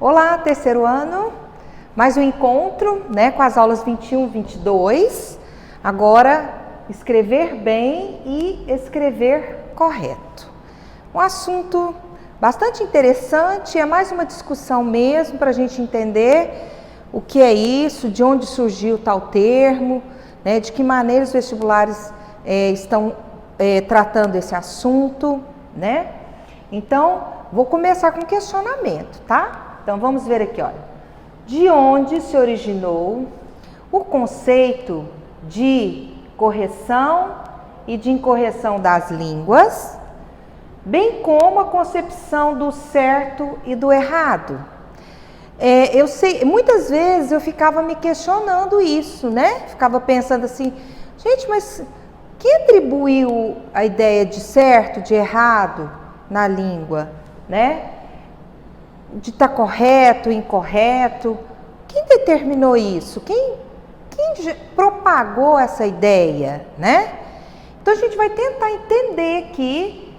Olá, terceiro ano, mais um encontro, né, com as aulas 21 e 22. Agora, escrever bem e escrever correto. Um assunto bastante interessante, é mais uma discussão mesmo para a gente entender o que é isso, de onde surgiu tal termo, né, de que maneira os vestibulares estão tratando esse assunto, né? Então, vou começar com um questionamento, tá? Então, vamos ver aqui, olha. De onde se originou o conceito de correção e de incorreção das línguas, bem como a concepção do certo e do errado? Eu sei, muitas vezes eu ficava me questionando isso, né? Ficava pensando assim, gente, mas quem atribuiu a ideia de certo, de errado na língua, né? De estar correto, incorreto? Quem determinou isso? Quem propagou essa ideia, né? Então a gente vai tentar entender aqui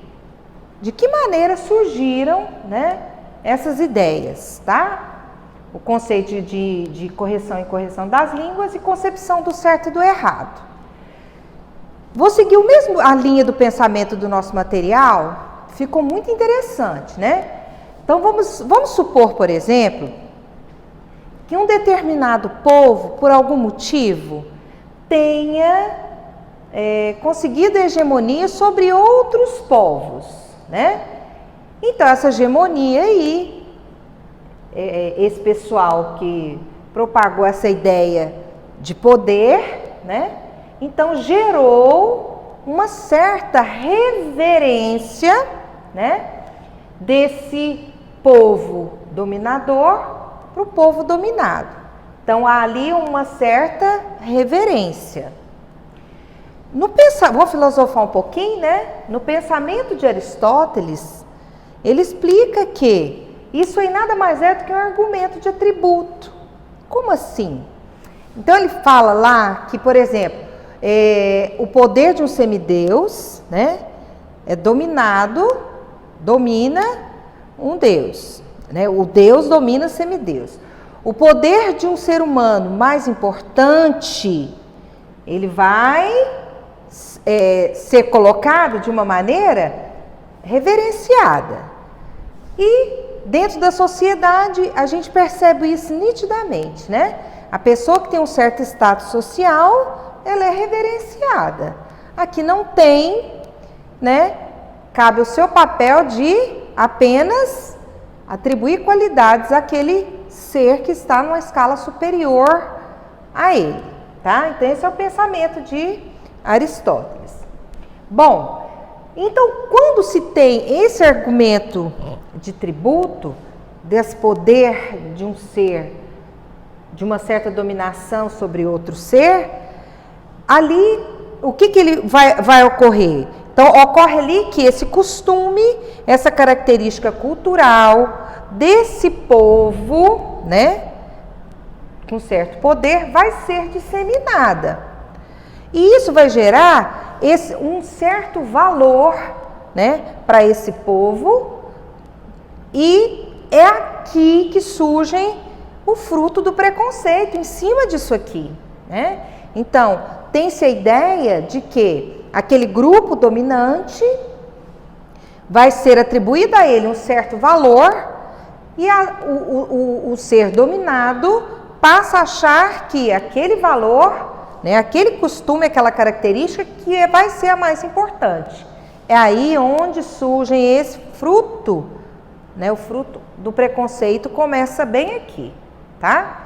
de que maneira surgiram, né, essas ideias, tá? O conceito de correção e incorreção das línguas e concepção do certo e do errado. Vou seguir a linha do pensamento do nosso material, ficou muito interessante, né? Então vamos supor, por exemplo, que um determinado povo, por algum motivo, tenha conseguido hegemonia sobre outros povos, né? Então essa hegemonia aí, esse pessoal que propagou essa ideia de poder, né? Então gerou uma certa reverência, né, desse povo dominador para o povo dominado. Então há ali uma certa reverência. Vou filosofar um pouquinho, né? No pensamento de Aristóteles, ele explica que isso aí nada mais é do que um argumento de atributo. Como assim? Então ele fala lá que, por exemplo, o poder de um semideus, né, domina um deus, né? O deus domina o semideus. O poder de um ser humano mais importante, ele vai ser colocado de uma maneira reverenciada. E dentro da sociedade a gente percebe isso nitidamente, né? A pessoa que tem um certo status social, ela é reverenciada. Aqui não tem, né? Cabe o seu papel de apenas atribuir qualidades àquele ser que está numa escala superior a ele, tá? Então esse é o pensamento de Aristóteles. Bom, então quando se tem esse argumento de tributo, desse poder de um ser, de uma certa dominação sobre outro ser, ali o que ele vai ocorrer? Então, ocorre ali que esse costume, essa característica cultural desse povo, né, com certo poder, vai ser disseminada. E isso vai gerar um certo valor, né, para esse povo, e é aqui que surge o fruto do preconceito em cima disso aqui, né? Então, tem-se a ideia de que aquele grupo dominante vai ser atribuído a ele um certo valor e o ser dominado passa a achar que aquele valor, né, aquele costume, aquela característica que vai ser a mais importante. É aí onde surge esse fruto, né, o fruto do preconceito começa bem aqui, tá?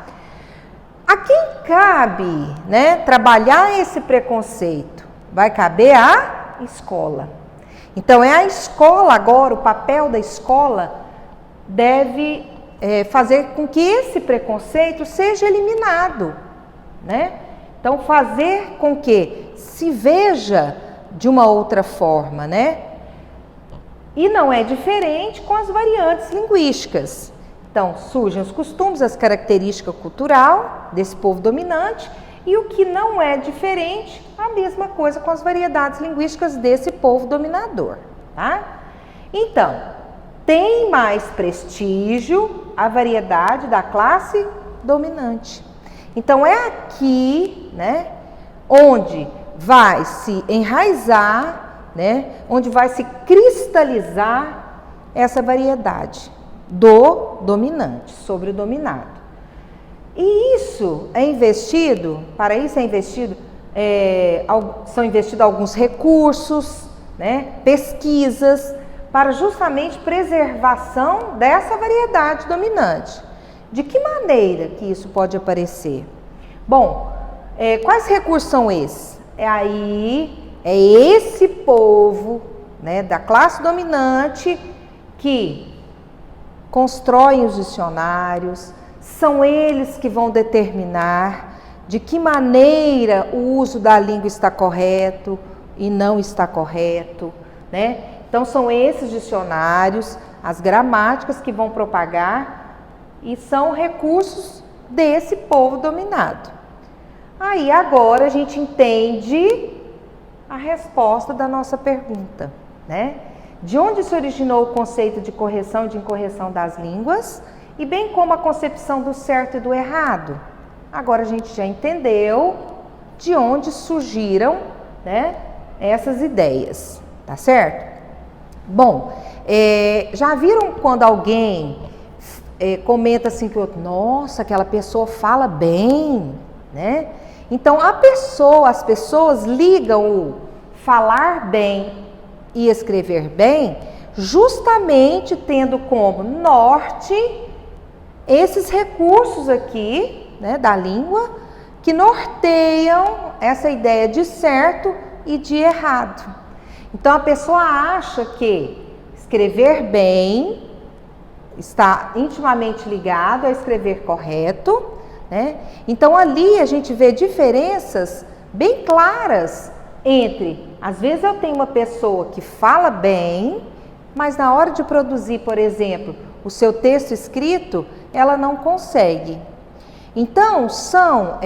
A quem cabe, né, trabalhar esse preconceito? Vai caber à escola. Então, é a escola agora, o papel da escola deve fazer com que esse preconceito seja eliminado, né? Então, fazer com que se veja de uma outra forma, né? E não é diferente com as variantes linguísticas. Então, surgem os costumes, as características cultural desse povo dominante, e o que não é diferente, a mesma coisa com as variedades linguísticas desse povo dominador, tá? Então, tem mais prestígio a variedade da classe dominante. Então, é aqui, né, onde vai se enraizar, né, onde vai se cristalizar essa variedade do dominante sobre o dominado. E isso é investido, para isso são investidos alguns recursos, né, pesquisas, para justamente preservação dessa variedade dominante. De que maneira que isso pode aparecer? Bom, quais recursos são esses? É esse povo, né, da classe dominante que constroem os dicionários, são eles que vão determinar de que maneira o uso da língua está correto e não está correto, né? Então, são esses dicionários, as gramáticas que vão propagar e são recursos desse povo dominado. Aí, agora, a gente entende a resposta da nossa pergunta, né? De onde se originou o conceito de correção e de incorreção das línguas, e bem como a concepção do certo e do errado. Agora a gente já entendeu de onde surgiram, né, essas ideias, tá certo? Bom, já viram quando alguém comenta assim que o outro, nossa, aquela pessoa fala bem, né? Então as pessoas ligam o falar bem e escrever bem, justamente tendo como norte esses recursos aqui, né, da língua, que norteiam essa ideia de certo e de errado. Então, a pessoa acha que escrever bem está intimamente ligado a escrever correto, né? Então, ali a gente vê diferenças bem claras entre, às vezes eu tenho uma pessoa que fala bem, mas na hora de produzir, por exemplo, o seu texto escrito, ela não consegue. Então, são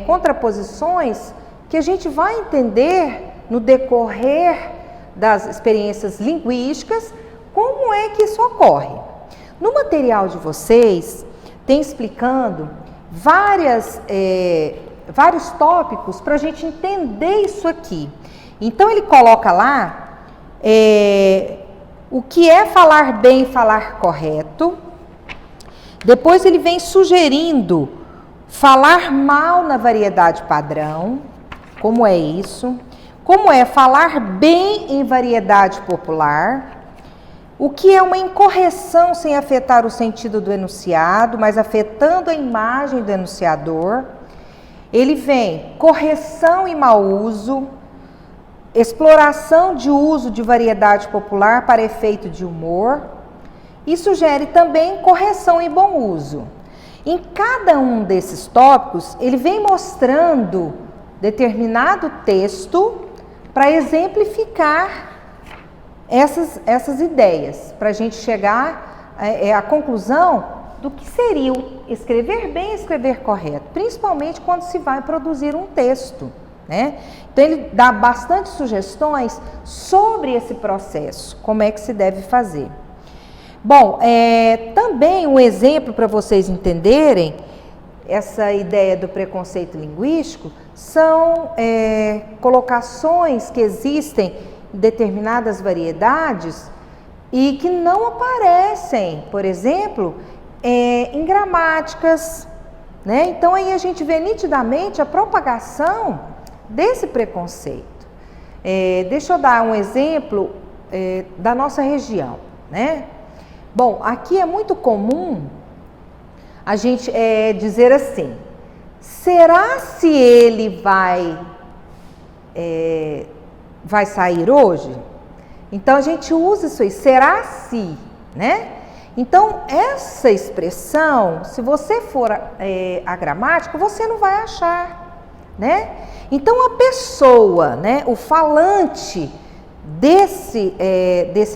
contraposições que a gente vai entender no decorrer das experiências linguísticas, como é que isso ocorre. No material de vocês, tem explicando vários tópicos para a gente entender isso aqui. Então, ele coloca lá o que é falar bem e falar correto. Depois ele vem sugerindo falar mal na variedade padrão, como é isso, como é falar bem em variedade popular, o que é uma incorreção sem afetar o sentido do enunciado, mas afetando a imagem do enunciador. Ele vem correção e mau uso, exploração de uso de variedade popular para efeito de humor, e sugere também correção e bom uso. Em cada um desses tópicos, ele vem mostrando determinado texto para exemplificar essas ideias, para a gente chegar à conclusão do que seria o escrever bem e escrever correto, principalmente quando se vai produzir um texto, né? Então, ele dá bastante sugestões sobre esse processo, como é que se deve fazer. Bom, também um exemplo para vocês entenderem essa ideia do preconceito linguístico são colocações que existem em determinadas variedades e que não aparecem, por exemplo, em gramáticas, né? Então, aí a gente vê nitidamente a propagação desse preconceito. Deixa eu dar um exemplo da nossa região, né? Bom, aqui é muito comum a gente dizer assim, será se ele vai sair hoje? Então, a gente usa isso aí, será se, né? Então, essa expressão, se você for a gramática, você não vai achar, né? Então, a pessoa, né, o falante desse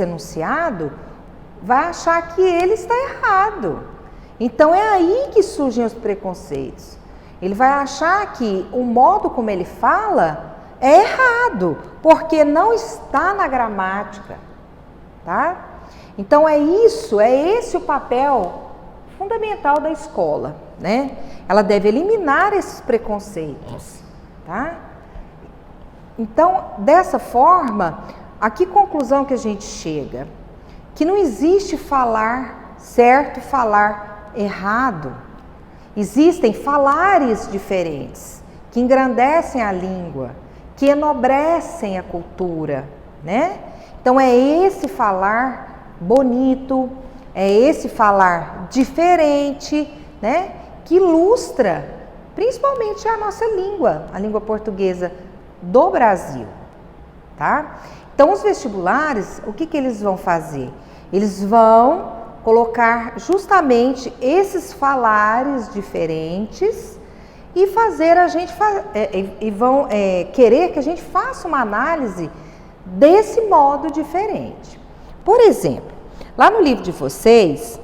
enunciado, vai achar que ele está errado. Então, é aí que surgem os preconceitos. Ele vai achar que o modo como ele fala é errado, porque não está na gramática, tá? Então, é esse o papel fundamental da escola, né? Ela deve eliminar esses preconceitos, tá? Então, dessa forma, a que conclusão que a gente chega? Que não existe falar certo, falar errado. Existem falares diferentes, que engrandecem a língua, que enobrecem a cultura, né? Então, é esse falar bonito, é esse falar diferente, né? Que ilustra principalmente a nossa língua, a língua portuguesa do Brasil, tá? Então, os vestibulares, o que eles vão fazer? Eles vão colocar justamente esses falares diferentes e fazer a gente vão querer que a gente faça uma análise desse modo diferente. Por exemplo, lá no livro de vocês,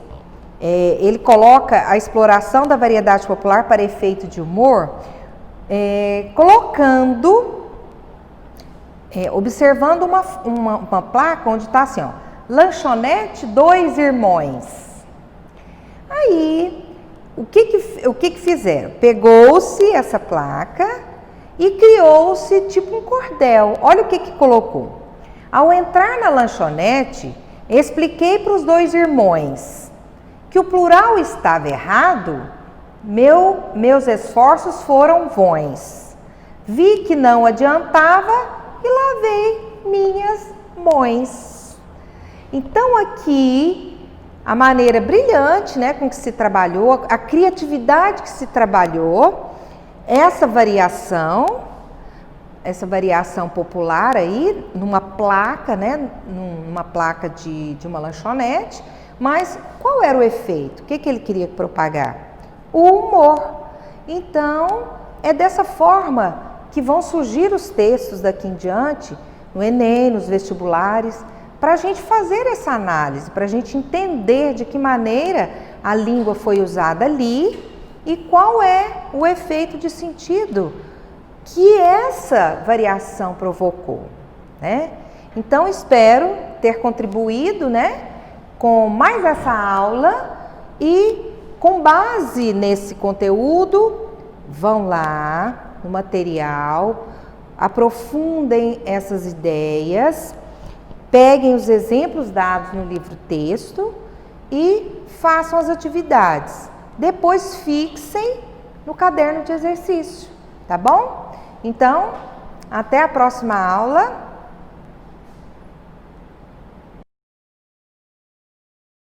ele coloca a exploração da variedade popular para efeito de humor, observando uma placa onde está assim, ó, lanchonete Dois Irmãos. Aí, o que fizeram? Pegou-se essa placa e criou-se tipo um cordel. Olha o que colocou. Ao entrar na lanchonete, expliquei para os dois irmãos que o plural estava errado, meus esforços foram vãos. Vi que não adiantava e lavei minhas mãos. Então aqui, a maneira brilhante, né, com que se trabalhou, a criatividade que se trabalhou, essa variação popular aí, numa placa, né, numa placa de uma lanchonete, mas qual era o efeito? O que ele queria propagar? O humor. Então, é dessa forma que vão surgir os textos daqui em diante, no Enem, nos vestibulares, para a gente fazer essa análise, para a gente entender de que maneira a língua foi usada ali e qual é o efeito de sentido que essa variação provocou, né? Então, espero ter contribuído, né, com mais essa aula e com base nesse conteúdo, vão lá no material, aprofundem essas ideias, peguem os exemplos dados no livro-texto e façam as atividades. Depois fixem no caderno de exercício, tá bom? Então, até a próxima aula.